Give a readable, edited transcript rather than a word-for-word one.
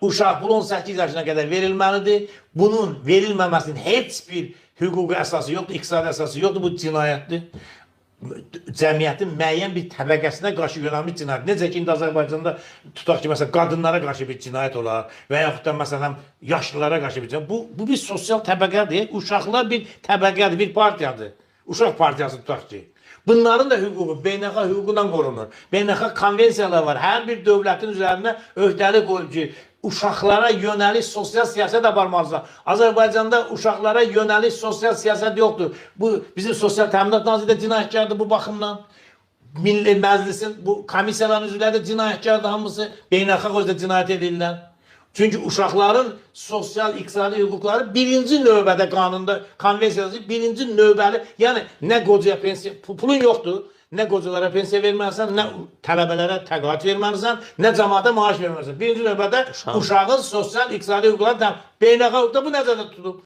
Uşaq pul 18 yaşına qədər verilməlidir. Bunun verilməməsinin heç bir hüquqi əsası yoxdur, iqtisadi əsası yoxdur. Bu cinayətdir. Cəmiyyətin müəyyən bir təbəqəsinə qarşı yönəlmiş cinayət. Necə ki, indi Azərbaycanda tutaq ki, məsələn, qadınlara qarşı bir cinayət olar və yaxud da məsələn, yaşlılara qarşı bir cinayət. Bu bir sosial təbəqədir. Uşaqlar bir təbəqədir, bir partiyadır. Uşaq partiyası tutaq ki. Bunların da hüququ beynəlxalq hüququndan qorunur. Beynəlxalq konvensiyalar var. Hər bir dövlətin üzərində öhdəlik qoyub ki, uşaqlara yönəlik sosial siyasət aparmalıdırlar. Azərbaycanda uşaqlara yönəlik sosial siyasət yoxdur. Bu bizim Sosial Təminat Naziri də cinayətkardır bu baxımdan. Milli Məclisin bu komissiyaların üzvləri də cinayətkardır, hamısı beynəlxalq özdə cinayət edirlər. Çünki uşaqların sosial, iqtisadi hüquqları birinci növbədə qanunda, konvensiyada birinci növbəli, yəni nə qocaya pensiya, pulun yoxdur, nə qocalara pensiya verməlisən, nə tələbələrə təqaüd verməlisən, nə cəmaata maaş verməlisən. Birinci növbədə uşağın sosial, iqtisadi hüquqları beynəlxalq hüquqda bu nəzərdə tutulub.